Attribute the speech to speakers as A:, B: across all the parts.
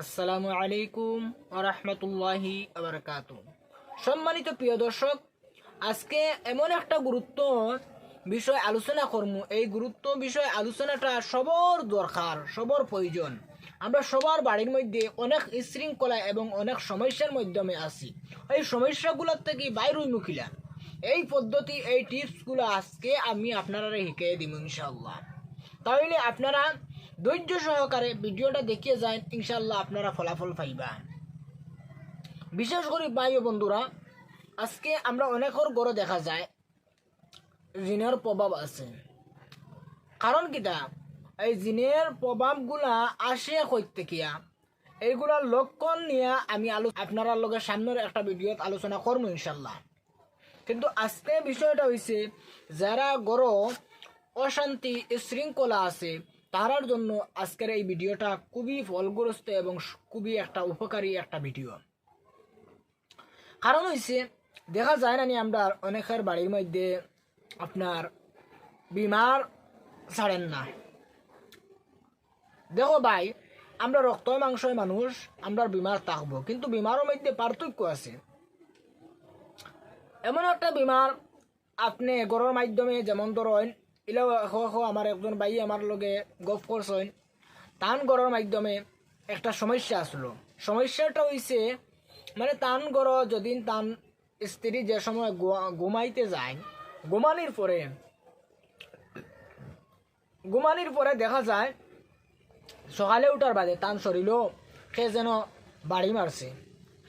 A: আসসালামু আলাইকুম ওয়া রাহমাতুল্লাহি ওয়া বারাকাতুহু। সম্মানিত প্রিয় দর্শক, আজকে এমন একটা গুরুত্ব বিষয় আলোচনা করব। এই গুরুত্ব বিষয় আলোচনাটা সবার দরকার, সবার প্রয়োজন। আমরা সবার বাড়ির মধ্যে অনেক শৃঙ্খলা এবং অনেক সমস্যার মাধ্যমে আছি। এই সমস্যাগুলোর থেকে বাইরে মুখিলা এই পদ্ধতি, এই টিপসগুলো আজকে আমি আপনারা শিখিয়ে দিব ইনশাআল্লাহ। তাহলে আপনারা ধৈর্য সহকারে ভিডিওটা দেখিয়ে যায়, ইনশাল্লাহ আপনারা ফলাফল পাইবা। বিশেষ করে ভাই ও বন্ধুরা, আজকে আমরা অনেকের গড়ে দেখা যায় জিনের প্রভাব আছে। কারণ কিটা, এই জিনের প্রভাবগুলা আসে কইতে কিয়া এইগুলার লক্ষণ নিয়ে আমি আপনারা লগে সামনের একটা ভিডিওত আলোচনা করবো ইনশাল্লাহ। কিন্তু আজকে বিষয়টা হয়েছে, যারা গড় অশান্তি শৃঙ্খলা আছে তারার জন্য আজকের এই ভিডিওটা খুবই ফলগ্রস্ত এবং খুবই একটা উপকারী একটা ভিডিও। কারণ হয়েছে, দেখা যায় না আমরা অনেকের বাড়ির মধ্যে আপনার বিমার ছাড়েন না। দেখো ভাই, আমরা রক্ত মাংসের মানুষ, আমরা বিমার থাকবো, কিন্তু বিমারের মধ্যে পার্থক্য আছে। এমন একটা বিমার আপনি গড়ের মাধ্যমে, যেমন ধরেন এলাও আমার একজন ভাই আমার লগে গপ করছেন, তান গড়ের মাধ্যমে একটা সমস্যা আসলো। সমস্যাটা হইছে, মানে তান গড় যদিন তান স্ত্রী যে সময় ঘুমাইতে যায়, ঘুমানির পরে দেখা যায় সকালে উঠার বাদে তান শরীরও সে যেন বাড়ি মারছে,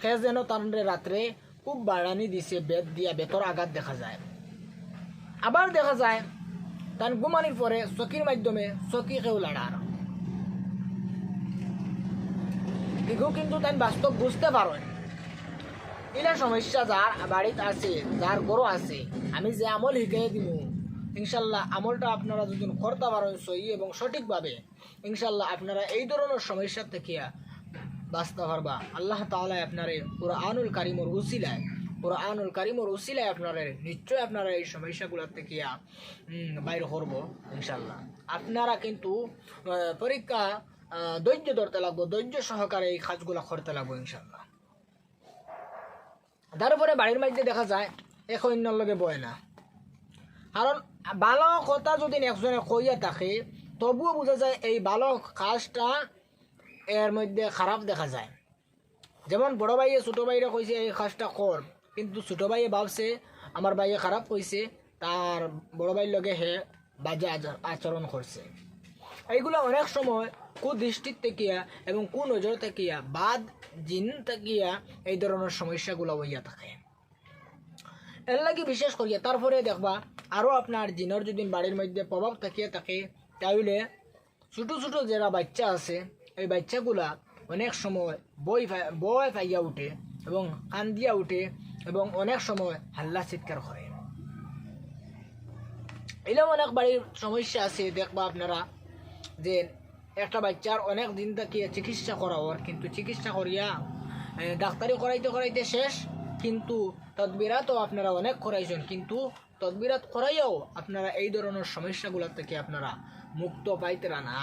A: সে যেন তান রাত্রে খুব বাড়ানি দিছে, বেত দিয়া বেতর আঘাত দেখা যায়। আবার দেখা যায় তান ঘুমানির পরে চকির মাধ্যমে চকি কেউ লাড়ার এগুলো কিন্তু তাই বাস্তব বুঝতে পারেন। এলা সমস্যা যার বাড়িতে আছে, যার গরু আছে, আমি যে আমল শিখিয়ে দিব ইনশাল্লাহ, আমলটা আপনারা যদি করতে পারেন সহি এবং সঠিকভাবে, ইনশাল্লাহ আপনারা এই ধরনের সমস্যা থেকে বাঁচতে পারবা। আল্লাহ তাআলা আপনারে কুরআনুল কারীমের উসিলায় আপনারা নিশ্চয় আপনারা এই সমস্যাগুলোর থেকে বাইরে করবো ইনশাল্লাহ। আপনারা কিন্তু পরীক্ষা ধৈর্য ধরতে লাগবো, ধৈর্য সহকারে এই কাজগুলো করতে লাগবো ইনশাল্লাহ। তারপরে বাড়ির মধ্যে দেখা যায় এক অন্যর লগে বয় না। কারণ ভালো কথা যদি একজনে কইয়া থাকে, তবুও বোঝা যায় এই ভালো কাজটা এর মধ্যে খারাপ দেখা যায়। যেমন বড় ভাইয়ে ছোট ভাইরে কইছে এই কাজটা কর, কিন্তু ছোট ভাইয়ে ভাবছে আমার ভাইয়ে খারাপ কইছে, তার বড় ভাইয়ের লগে হে বাজে আচরণ করছে। এইগুলো অনেক সময় কুদৃষ্টির তেকিয়া এবং কুনজর তেকিয়া, বাদ জিন তেকিয়া এই ধরনের সমস্যাগুলো হইয়া থাকে। এর লাগে বিশেষ করিয়া তারপরে দেখবা আরও আপনার জিনের যদি বাড়ির মধ্যে প্রভাব থাকিয়ে থাকে, তাহলে ছোটো ছোটো যারা বাচ্চা আছে, এই বাচ্চাগুলা অনেক সময় বয় পাইয়া উঠে এবং কান্দিয়া উঠে এবং অনেক সময় হাল্লা চিৎকার করে। এরকম অনেক বাড়ির সমস্যা আছে। দেখবা আপনারা যে একটা বাচ্চার অনেক দিন থাকিয়ে চিকিৎসা করা হওয়ার, কিন্তু চিকিৎসা করিয়া ডাক্তারি করাইতে শেষ, কিন্তু তদবিরাতও আপনারা অনেক করাইছেন, কিন্তু তদবিরাত করাইয়াও আপনারা এই ধরনের সমস্যাগুলোর থেকে আপনারা মুক্ত পাইতেরা না।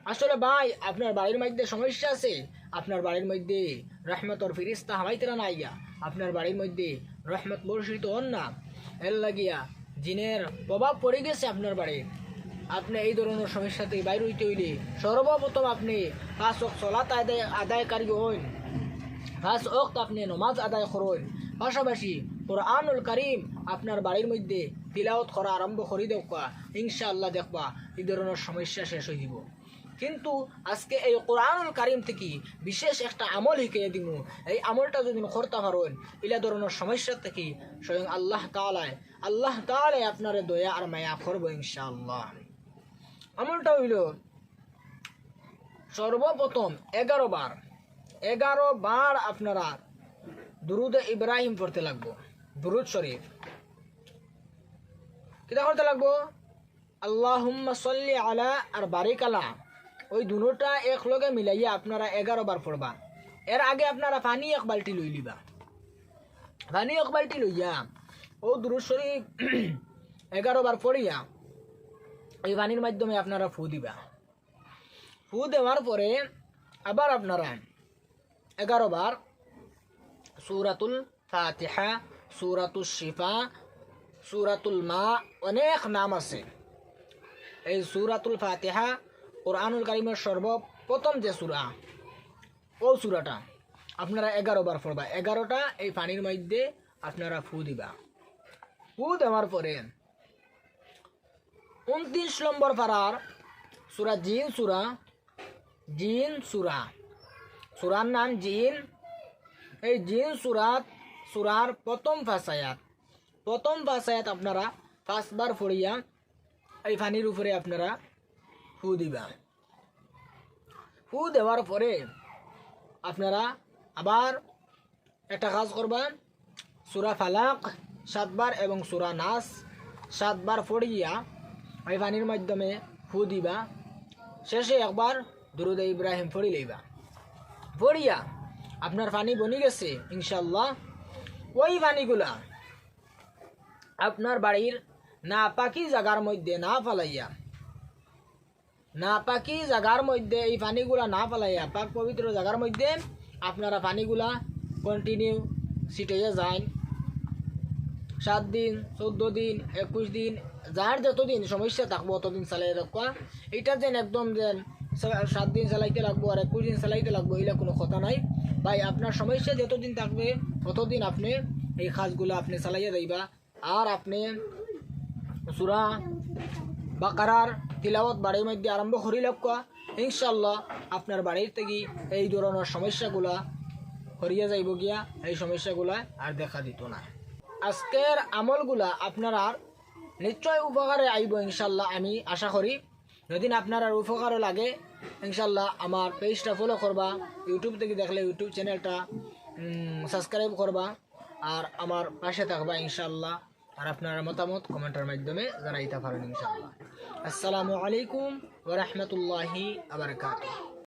A: আসলে ভাই, আপনার বাড়ির মধ্যে সমস্যা আছে, আপনার বাড়ির মধ্যে রহমতর ফিরিস্তা হামাইতেরা না আইয়া, আপনার বাড়ির মধ্যে রহমত বর্ষিত হন না, এর লাগিয়া জিনের প্রভাব পড়ে গেছে আপনার বাড়ির। আপনি এই ধরনের সমস্যা থেকে বাইরে হইতে হইলে সর্বপ্রথম আপনি 5 ওয়াক্ত সালাত আদায়কারী হইন, 5 ওয়াক্ত আপনি নামাজ আদায় করুন, পাশাপাশি কুরআনুল কারীম আপনার বাড়ির মধ্যে তিলাওয়াত করা আরম্ভ করে দেওয়া, ইনশাআল্লাহ দেখবা এই ধরনের সমস্যা শেষ হয়ে যাব। কিন্তু আজকে এই কুরআনুল কারীম থেকে বিশেষ একটা আমল শিখিয়ে দিব। এই আমলটা যদি করতে পারেন, এলা ধরনের সমস্যা থেকে স্বয়ং আল্লাহ তাআলা আপনার দয়া আর মায়া করবো ইনশাআল্লাহ। আমলটা হইল, সর্বপ্রথম 11 বার আপনারা দুরুদ ইব্রাহিম পড়তে লাগবো। দুরুদ শরীফ কিতা করতে লাগবো? আল্লাহুম্মা সাল্লি আলা আর বারিক আলা, ওই দুটোটা এক লগে মিলাইয়া আপনারা 11 বার পড়বা। এর আগে আপনারা পানি এক বালতি লই লিবা। পানি এক বালতি লইয়া ও দুরুদ শরীফ 11 বার পড়িয়া এই পানির মাধ্যমে আপনারা ফু দিবা। ফু দেওয়ার পরে আবার আপনারা 11 বার সূরাতুল ফাতিহা, সূরাতুল শিফা, সূরাতুল মা, অনেক নাম আছে। এই সূরাতুল ফাতিহা কোরআনুল কারীমের সর্বপ্রথম যে সূরা, ও সূরাটা আপনারা 11 বার পড়বা। 11টা এই পানির মধ্যে আপনারা ফু দিবা। ফু দেওয়ার পরে 29 নম্বর পারার সূরা জিন সূরা, সূরার নাম জিন। এই জিন সূরার প্রথম 5 আয়াত আপনারা 5 বার পড়িয়া এই পানির উপরে আপনারা ফু দিবা। ফু দেওয়ার পরে আপনারা আবার একটা কাজ করবেন, সূরা ফালাক 7 বার এবং সূরা নাস 7 বার পড়িয়া এই পানির মাধ্যমে ফু দিবা। শেষে একবার দুরুদ ইব্রাহিম পড়ি লইবা। পড়িয়া আপনার পানি বনি গেছে ইনশাল্লাহ। ওই পানিগুলা আপনার বাড়ির নাপাকি জায়গার মধ্যে না ফালাইয়া, নাপাকি জায়গার মধ্যে এই পানিগুলা না ফালাইয়া পাক পবিত্র জায়গার মধ্যে আপনারা পানিগুলা কন্টিনিউ ছিটাইয়া যান। 7 দিন, 14 দিন, 21 দিন, যার যতদিন সমস্যা থাকবো অতদিন চালাই রাখবা। এটা যেন একদম যেন 7 দিন চালাইতে লাগবো আর 21 দিন চালাইতে লাগবো, এগুলা কোনো কথা নাই ভাই। আপনার সমস্যা যতদিন থাকবে ততদিন আপনি এই কাজগুলো আপনি চালাইয়া যাইবা। আর আপনি সূরা বাকারার তিলাওয়াত বাড়ির মধ্যে আরম্ভ করি লক্ষ্য, ইনশাল্লাহ আপনার বাড়ির থেকে এই ধরনের সমস্যাগুলা হরিয়া যাইব গিয়া, এই সমস্যাগুলা আর দেখা দিত না। আজকের আমলগুলা আপনারা নিশ্চয় উপকারে আইব ইনশাল্লাহ, আমি আশা করি। যদি আপনার আর উপকারও লাগে ইনশাল্লাহ আমার পেজটা ফলো করবা, ইউটিউব থেকে দেখলে ইউটিউব চ্যানেলটা সাবস্ক্রাইব করবা আর আমার পাশে থাকবা ইনশাল্লাহ। আর আপনার মতামত কমেন্টের মাধ্যমে জানাইতে পারেন ইনশাল্লাহ। আসসালামু আলাইকুম ওয়া রাহমাতুল্লাহি ওয়া বারাকাতুহু।